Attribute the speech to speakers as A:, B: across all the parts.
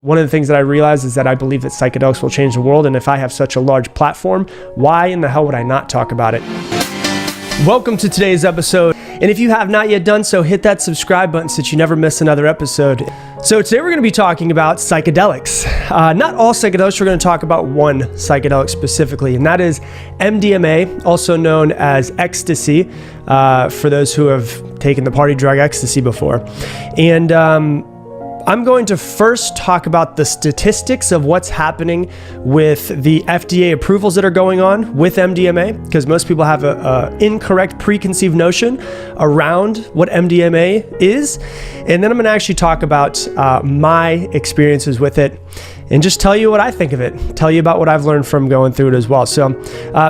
A: One of the things that I realized is that I believe that psychedelics will change the world, and if I have such a large platform, why in the hell would I not talk about it? Welcome to today's episode, and if you have not yet done so, hit that subscribe button so that you never miss another episode. So today we're going to be talking about psychedelics. Not all psychedelics, we're going to talk about one psychedelic specifically, and that is MDMA, also known as ecstasy, for those who have taken the party drug ecstasy before. And I'm going to first talk about the statistics of what's happening with the FDA approvals that are going on with MDMA, because most people have an incorrect preconceived notion around what MDMA is. And then I'm going to actually talk about my experiences with it and just tell you what I think of it, tell you about what I've learned from going through it as well. So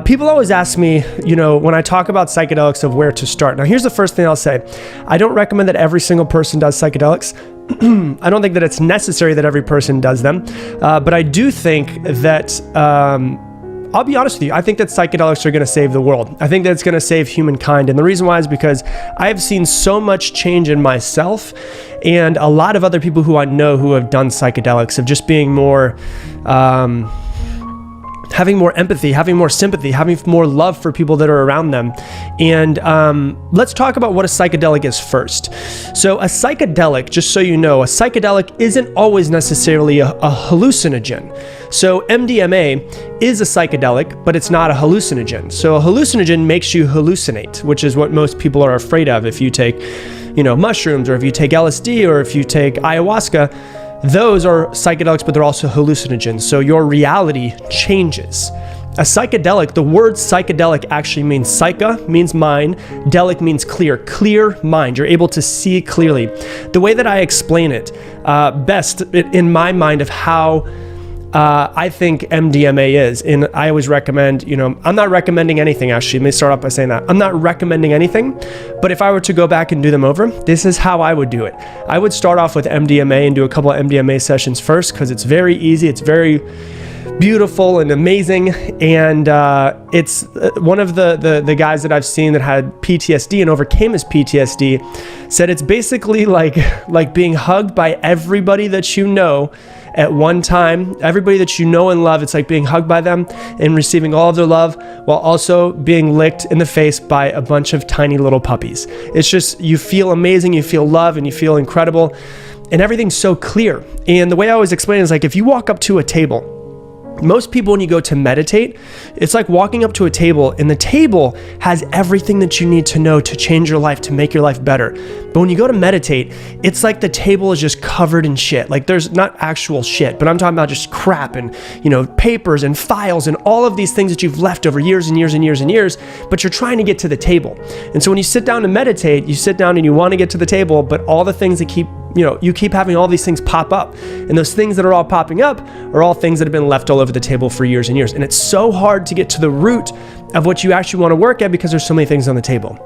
A: people always ask me, when I talk about psychedelics, of where to start. Now, here's the first thing I'll say. I don't recommend that every single person does psychedelics. I don't think that it's necessary that every person does them, but I do think that, I'll be honest with you, I think that psychedelics are going to save the world. I think that it's going to save humankind. And the reason why is because I've seen so much change in myself and a lot of other people who I know who have done psychedelics, of just being more, having more empathy, having more sympathy, having more love for people that are around them. And let's talk about what a psychedelic is first. So a psychedelic, just so you know, a psychedelic isn't always necessarily a hallucinogen. So MDMA is a psychedelic, but it's not a hallucinogen. So a hallucinogen makes you hallucinate, which is what most people are afraid of. If you take, mushrooms, or if you take LSD, or if you take ayahuasca, those are psychedelics, but they're also hallucinogens. So your reality changes. A psychedelic, the word psychedelic actually means psyche, means mind, delic means clear mind. You're able to see clearly. The way that I explain it best in my mind of how I think MDMA is, and I always recommend, I'm not recommending anything actually. Let me start off by saying that. I'm not recommending anything, but if I were to go back and do them over, this is how I would do it. I would start off with MDMA and do a couple of MDMA sessions first, because it's very easy, it's very beautiful and amazing, and it's one of the guys that I've seen that had PTSD and overcame his PTSD said it's basically like being hugged by everybody that you know at one time. Everybody that you know and love, it's like being hugged by them and receiving all of their love while also being licked in the face by a bunch of tiny little puppies. It's just, you feel amazing, you feel love, and you feel incredible, and everything's so clear. And the way I always explain it is like, if you walk up to a table, most people, when you go to meditate, it's like walking up to a table, and the table has everything that you need to know to change your life, to make your life better. But when you go to meditate, it's like the table is just covered in shit. Like, there's not actual shit, but I'm talking about just crap and, papers and files and all of these things that you've left over years and years and years and years, but you're trying to get to the table. And so when you sit down to meditate, you sit down and you want to get to the table, but all the things that you keep having all these things pop up. And those things that are all popping up are all things that have been left all over the table for years and years. And it's so hard to get to the root of what you actually want to work at, because there's so many things on the table.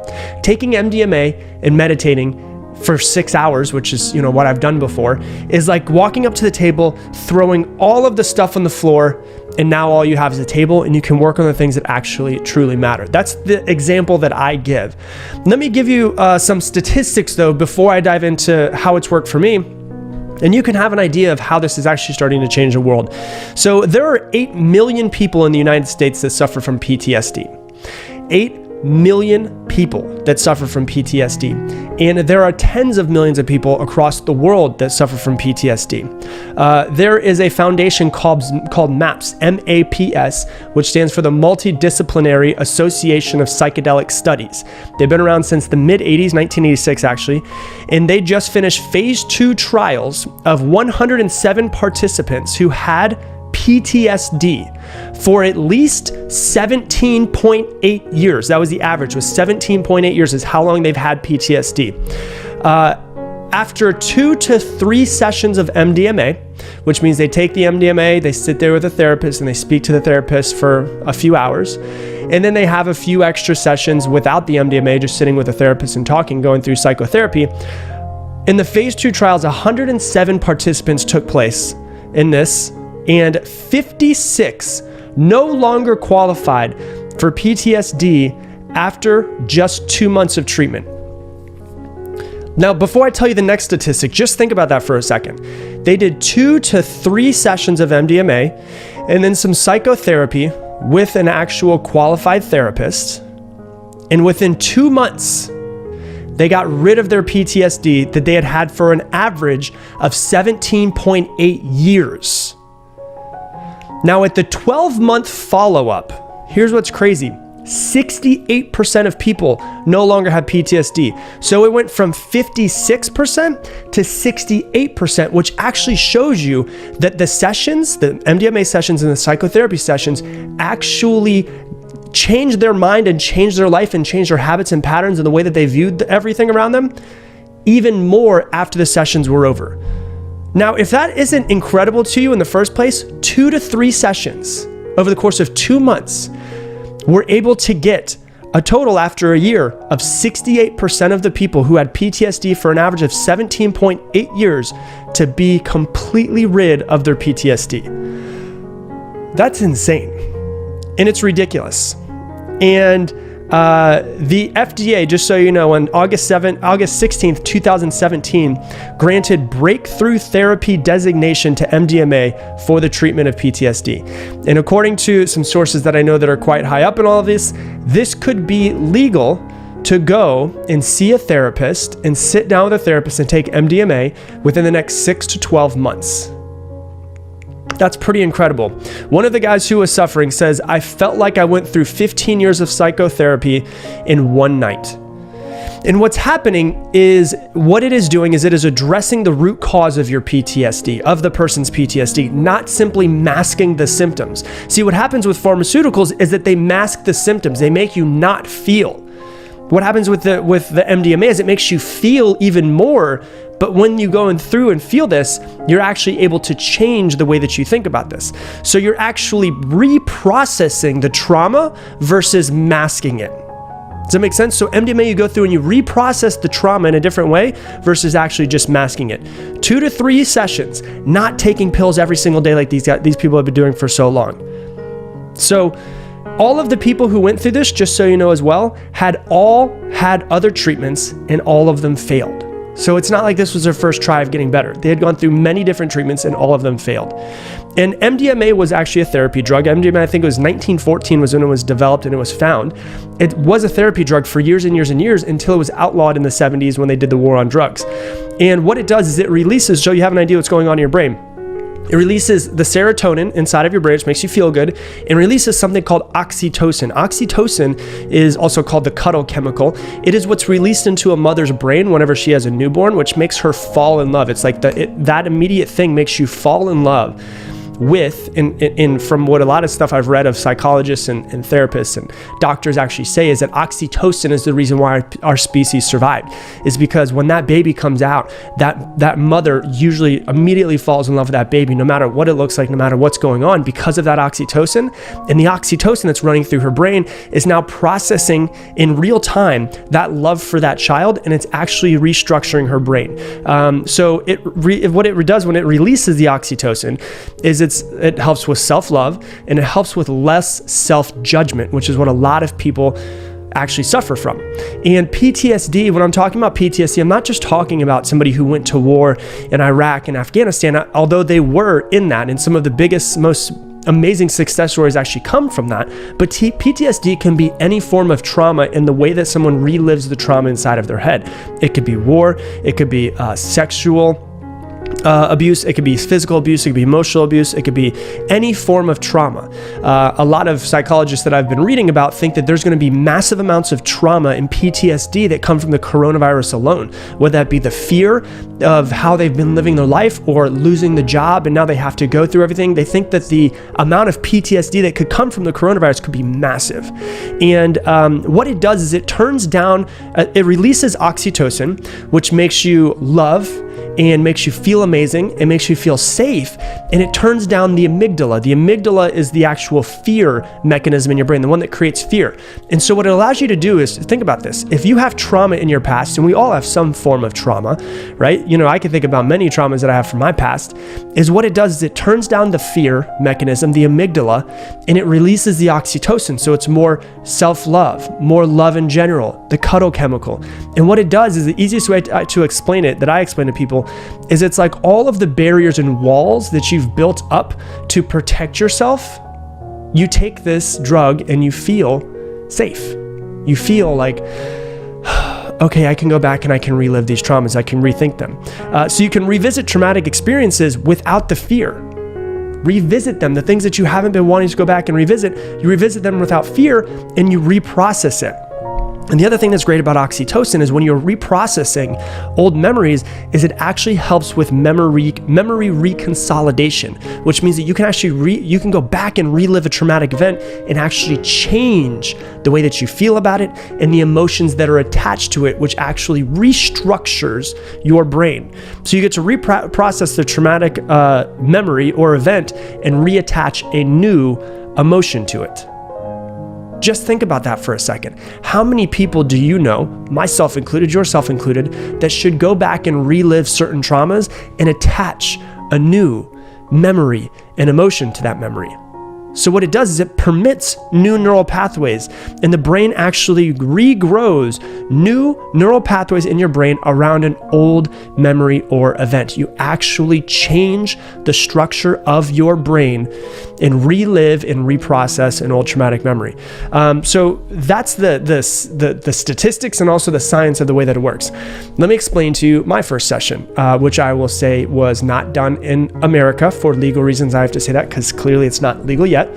A: Taking MDMA and meditating for 6 hours, which is, what I've done before, is like walking up to the table, throwing all of the stuff on the floor, and now all you have is a table, and you can work on the things that actually truly matter. That's the example that I give. Let me give you some statistics though, before I dive into how it's worked for me, and you can have an idea of how this is actually starting to change the world. So there are 8 million people in the United States that suffer from PTSD. 8 million people that suffer from PTSD. And there are tens of millions of people across the world that suffer from PTSD. There is a foundation called MAPS, M-A-P-S, which stands for the Multidisciplinary Association of Psychedelic Studies. They've been around since the mid-80s, 1986 actually, and they just finished phase 2 trials of 107 participants who had PTSD for at least 17.8 years. That was the average, was 17.8 years is how long they've had PTSD. After 2 to 3 sessions of MDMA, which means they take the MDMA, they sit there with a therapist, and they speak to the therapist for a few hours. And then they have a few extra sessions without the MDMA, just sitting with a therapist and talking, going through psychotherapy. In the phase 2 trials, 107 participants took place in this, and 56 no longer qualified for PTSD after just 2 months of treatment. Now, before I tell you the next statistic, just think about that for a second. They did 2 to 3 sessions of MDMA and then some psychotherapy with an actual qualified therapist. And within 2 months, they got rid of their PTSD that they had had for an average of 17.8 years. Now, at the 12-month follow-up, here's what's crazy. 68% of people no longer have PTSD. So it went from 56% to 68%, which actually shows you that the sessions, the MDMA sessions and the psychotherapy sessions actually changed their mind and changed their life and changed their habits and patterns and the way that they viewed everything around them even more after the sessions were over. Now, if that isn't incredible to you in the first place, 2 to 3 sessions over the course of 2 months, we're able to get a total after a year of 68% of the people who had PTSD for an average of 17.8 years to be completely rid of their PTSD. That's insane. And it's ridiculous. And the FDA, just so you know, on August 16th, 2017, granted breakthrough therapy designation to MDMA for the treatment of PTSD. And according to some sources that I know that are quite high up in all of this, this could be legal to go and see a therapist and sit down with a therapist and take MDMA within the next 6 to 12 months. That's pretty incredible. One of the guys who was suffering says, I felt like I went through 15 years of psychotherapy in one night. And what's happening is, what it is doing is it is addressing the root cause of your PTSD, of the person's PTSD, not simply masking the symptoms. See, what happens with pharmaceuticals is that they mask the symptoms. They make you not feel. What happens with the MDMA is it makes you feel even more. But when you go through and feel this, you're actually able to change the way that you think about this. So you're actually reprocessing the trauma versus masking it. Does that make sense? So MDMA, you go through and you reprocess the trauma in a different way versus actually just masking it. 2 to 3 sessions, not taking pills every single day like these people have been doing for so long. So all of the people who went through this, just so you know as well, had other treatments and all of them failed. So it's not like this was their first try of getting better. They had gone through many different treatments and all of them failed. And MDMA was actually a therapy drug. MDMA, I think it was 1914 was when it was developed and it was found. It was a therapy drug for years and years and years until it was outlawed in the 70s when they did the war on drugs. And what it does is it releases, so you have an idea what's going on in your brain. It releases the serotonin inside of your brain, which makes you feel good, and releases something called oxytocin. Oxytocin is also called the cuddle chemical. It is what's released into a mother's brain whenever she has a newborn, which makes her fall in love. It's like that immediate thing makes you fall in love with, and from what a lot of stuff I've read of psychologists and therapists and doctors actually say, is that oxytocin is the reason why our species survived, is because when that baby comes out, that mother usually immediately falls in love with that baby, no matter what it looks like, no matter what's going on, because of that oxytocin. And the oxytocin that's running through her brain is now processing in real time that love for that child, and it's actually restructuring her brain. So what it does when it releases the oxytocin is it helps with self-love, and it helps with less self-judgment, which is what a lot of people actually suffer from. And PTSD, when I'm talking about PTSD, I'm not just talking about somebody who went to war in Iraq and Afghanistan, although they were in that, and some of the biggest, most amazing success stories actually come from that. But PTSD can be any form of trauma in the way that someone relives the trauma inside of their head. It could be war, it could be sexual abuse, it could be physical abuse, it could be emotional abuse, it could be any form of trauma. A lot of psychologists that I've been reading about think that there's going to be massive amounts of trauma and PTSD that come from the coronavirus alone, whether that be the fear of how they've been living their life or losing the job and now they have to go through everything. They think that the amount of PTSD that could come from the coronavirus could be massive. And what it does is it turns down, it releases oxytocin, which makes you love and makes you feel amazing and makes you feel safe. and it turns down the amygdala. The amygdala is the actual fear mechanism in your brain, the one that creates fear. And so what it allows you to do is, think about this. If you have trauma in your past, and we all have some form of trauma, right? I can think about many traumas that I have from my past, is what it does is it turns down the fear mechanism, the amygdala, and it releases the oxytocin. So it's more self-love, more love in general, the cuddle chemical. And what it does is, the easiest way to explain it, that I explain to people, is it's like all of the barriers and walls that you've built up to protect yourself. You take this drug and you feel safe. You feel like, okay, I can go back and I can relive these traumas. I can rethink them. So you can revisit traumatic experiences without the fear. Revisit them. The things that you haven't been wanting to go back and revisit, you revisit them without fear and you reprocess it. And the other thing that's great about oxytocin is when you're reprocessing old memories, is it actually helps with memory reconsolidation, which means that you can actually you can go back and relive a traumatic event and actually change the way that you feel about it and the emotions that are attached to it, which actually restructures your brain. So you get to reprocess the traumatic memory or event and reattach a new emotion to it. Just think about that for a second. How many people do you know, myself included, yourself included, that should go back and relive certain traumas and attach a new memory and emotion to that memory? So what it does is it permits new neural pathways, and the brain actually regrows new neural pathways in your brain around an old memory or event. You actually change the structure of your brain and relive and reprocess an old traumatic memory. So that's the statistics and also the science of the way that it works. Let me explain to you my first session, which I will say was not done in America for legal reasons. I have to say that because clearly it's not legal yet.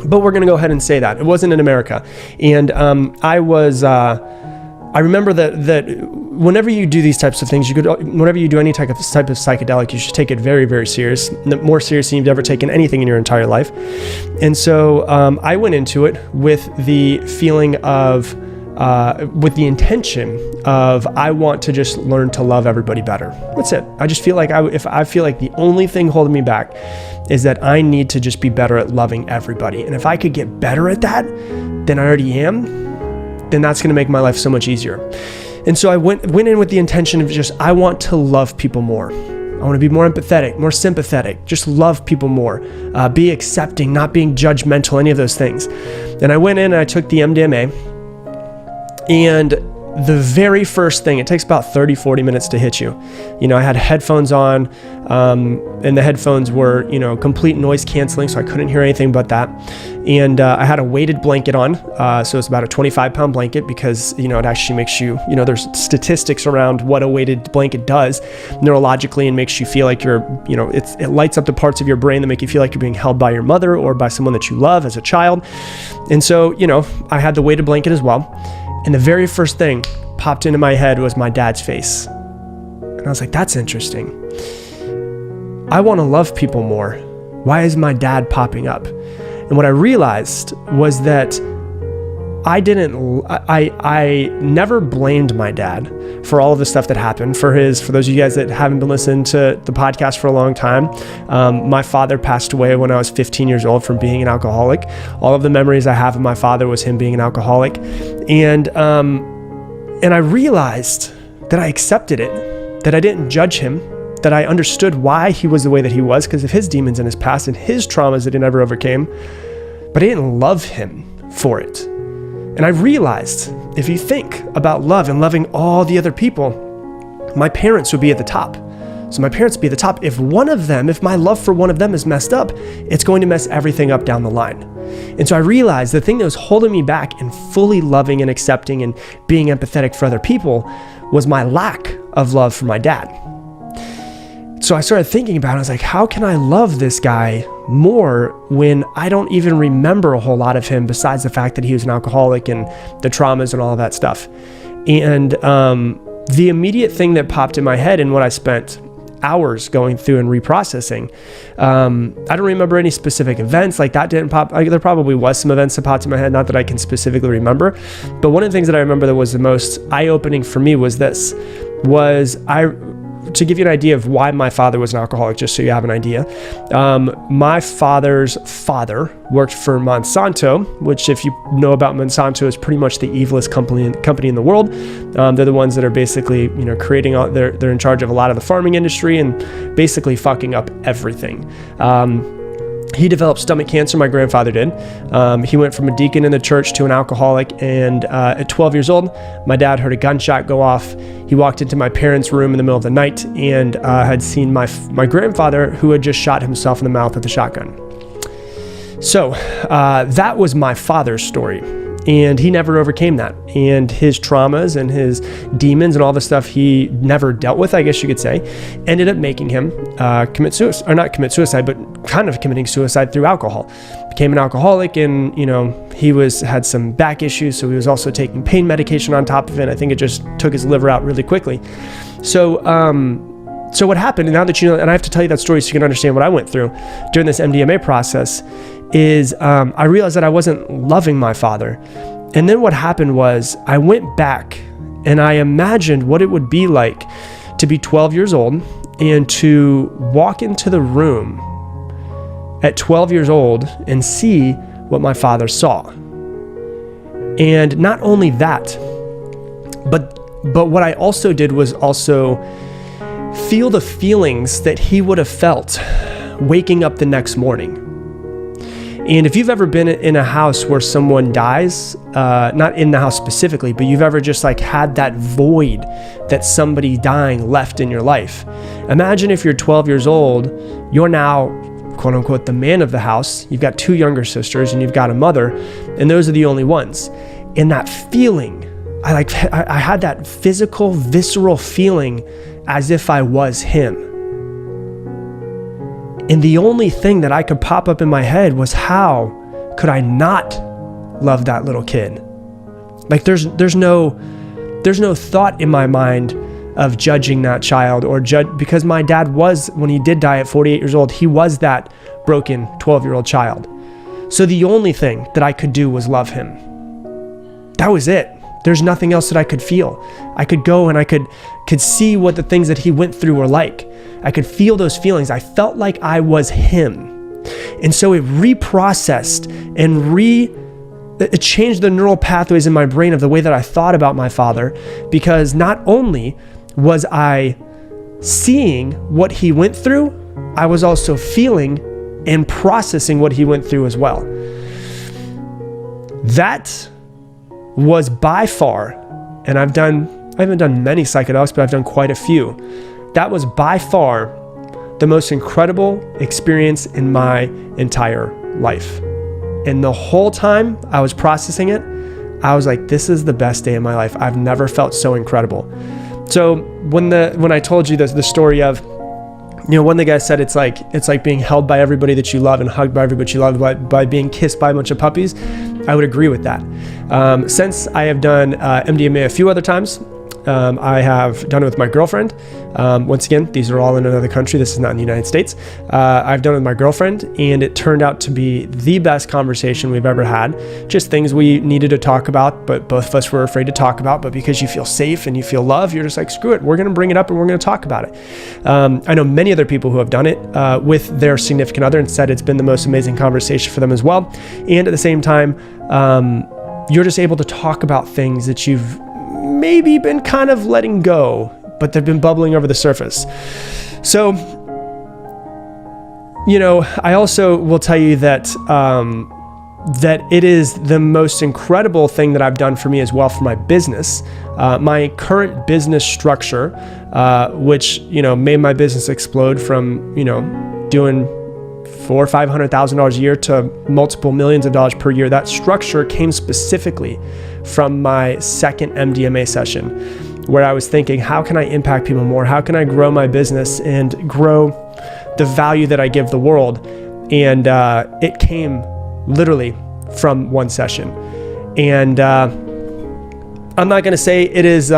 A: But we're going to go ahead and say that it wasn't in America. And I remember that whenever you do these types of things, whenever you do any type of psychedelic, you should take it very, very serious, more serious than you've ever taken anything in your entire life. And so I went into it with the feeling of, with the intention of, I want to just learn to love everybody better. That's it. I just feel like I feel like the only thing holding me back is that I need to just be better at loving everybody. And if I could get better at that than I already am, then that's going to make my life so much easier. And so I went in with the intention of just, I want to love people more. I want to be more empathetic, more sympathetic, just love people more, be accepting, not being judgmental, any of those things. And I went in and I took the MDMA, and the very first thing, it takes about 30, 40 minutes to hit you. I had headphones on, and the headphones were, complete noise canceling, so I couldn't hear anything but that. And I had a weighted blanket on, so it's about a 25-pound blanket because, it actually makes you, there's statistics around what a weighted blanket does neurologically and makes you feel like you're, it lights up the parts of your brain that make you feel like you're being held by your mother or by someone that you love as a child. And so, I had the weighted blanket as well. And the very first thing popped into my head was my dad's face. And I was like, that's interesting. I want to love people more. Why is my dad popping up? And what I realized was that I never blamed my dad for all of the stuff that happened. For those of you guys that haven't been listening to the podcast for a long time, my father passed away when I was 15 years old from being an alcoholic. All of the memories I have of my father was him being an alcoholic. And I realized that I accepted it, that I didn't judge him, that I understood why he was the way that he was because of his demons in his past and his traumas that he never overcame, but I didn't love him for it. And I realized, if you think about love and loving all the other people, my parents would be at the top. So my parents would be at the top. If my love for one of them is messed up, it's going to mess everything up down the line. And so I realized the thing that was holding me back in fully loving and accepting and being empathetic for other people was my lack of love for my dad. So I started thinking about it. I was like, how can I love this guy more when I don't even remember a whole lot of him besides the fact that he was an alcoholic and the traumas and all of that stuff? And the immediate thing that popped in my head and what I spent hours going through and reprocessing, I don't remember any specific events like that didn't pop. There probably was some events that popped in my head, not that I can specifically remember. But one of the things that I remember that was the most eye-opening for me was this, to give you an idea of why my father was an alcoholic, just so you have an idea, my father's father worked for Monsanto, which, if you know about Monsanto, is pretty much the evilest company in the world. They're the ones that are basically, creating they're in charge of a lot of the farming industry and basically fucking up everything. He developed stomach cancer, my grandfather did. He went from a deacon in the church to an alcoholic, and at 12 years old, my dad heard a gunshot go off. He walked into my parents' room in the middle of the night and had seen my grandfather, who had just shot himself in the mouth with a shotgun. So that was my father's story. And he never overcame that. And his traumas and his demons and all the stuff he never dealt with, I guess you could say, ended up making him commit suicide, or not commit suicide, but kind of committing suicide through alcohol. Became an alcoholic, and he had some back issues, so he was also taking pain medication on top of it. I think it just took his liver out really quickly. So what happened, and now that and I have to tell you that story so you can understand what I went through during this MDMA process, is I realized that I wasn't loving my father. And then what happened was I went back and I imagined what it would be like to be 12 years old and to walk into the room at 12 years old and see what my father saw. And not only that, but what I also did was also feel the feelings that he would have felt waking up the next morning. And if you've ever been in a house where someone dies, not in the house specifically, but you've ever just had that void that somebody dying left in your life. Imagine if you're 12 years old, you're now, quote unquote, the man of the house. You've got two younger sisters and you've got a mother, and those are the only ones. And that feeling, I had that physical, visceral feeling as if I was him. And the only thing that I could pop up in my head was, how could I not love that little kid? There's no thought in my mind of judging that child because my dad was, when he did die at 48 years old, he was that broken 12-year-old child. So the only thing that I could do was love him. That was it. There's nothing else that I could feel. I could go and I could see what the things that he went through were like. I could feel those feelings. I felt like I was him. And so it reprocessed and it changed the neural pathways in my brain of the way that I thought about my father, because not only was I seeing what he went through, I was also feeling and processing what he went through as well. That was by far, and I haven't done many psychedelics, but I've done quite a few. That was by far the most incredible experience in my entire life. And the whole time I was processing it, I was like, this is the best day of my life. I've never felt so incredible. So when I told you the story of, one of the guys said it's like being held by everybody that you love and hugged by everybody you love by being kissed by a bunch of puppies, I would agree with that. Since I have done MDMA a few other times, I have done it with my girlfriend. Once again, these are all in another country. This is not in the United States. I've done it with my girlfriend, and it turned out to be the best conversation we've ever had. Just things we needed to talk about, but both of us were afraid to talk about. But because you feel safe and you feel love, you're just like, screw it. We're going to bring it up and we're going to talk about it. I know many other people who have done it with their significant other and said it's been the most amazing conversation for them as well. And at the same time, you're just able to talk about things that you've maybe been kind of letting go, but they've been bubbling over the surface. So, I also will tell you that that it is the most incredible thing that I've done for me as well for my business. My current business structure, which, made my business explode from, doing $400,000 or $500,000 a year to multiple millions of dollars per year. That structure came specifically from my second MDMA session, where I was thinking, how can I impact people more? How can I grow my business and grow the value that I give the world? And it came literally from one session. And I'm not going to say it is,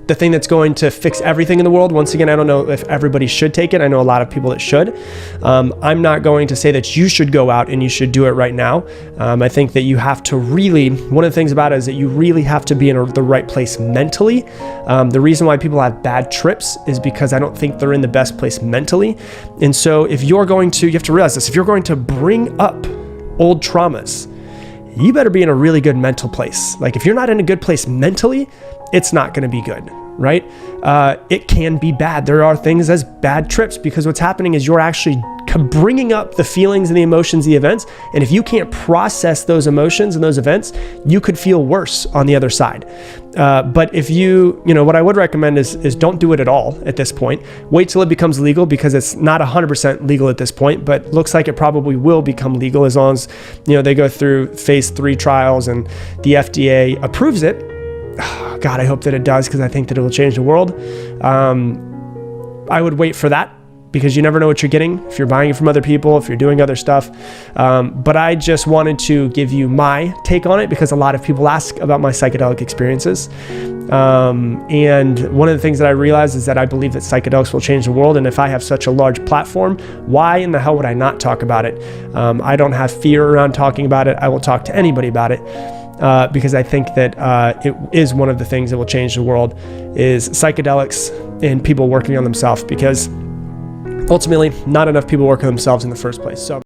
A: the thing that's going to fix everything in the world. Once again, I don't know if everybody should take it. I know a lot of people that should. I'm not going to say that you should go out and you should do it right now. I think that you have to really, one of the things about it is that you really have to be in the right place mentally. The reason why people have bad trips is because I don't think they're in the best place mentally. And so if you're going to, you have to realize this, if you're going to bring up old traumas, you better be in a really good mental place. Like if you're not in a good place mentally, it's not going to be good, right? It can be bad. There are things as bad trips because what's happening is you're actually bringing up the feelings and the emotions, the events. And if you can't process those emotions and those events, you could feel worse on the other side. But if what I would recommend is don't do it at all at this point. Wait till it becomes legal, because it's not 100% legal at this point, but looks like it probably will become legal as long as, they go through phase 3 trials and the FDA approves it. God, I hope that it does, because I think that it will change the world. I would wait for that, because you never know what you're getting if you're buying it from other people, if you're doing other stuff. But I just wanted to give you my take on it, because a lot of people ask about my psychedelic experiences. And one of the things that I realized is that I believe that psychedelics will change the world. And if I have such a large platform, why in the hell would I not talk about it? I don't have fear around talking about it. I will talk to anybody about it. Because I think that it is one of the things that will change the world, is psychedelics and people working on themselves, because ultimately not enough people work on themselves in the first place. So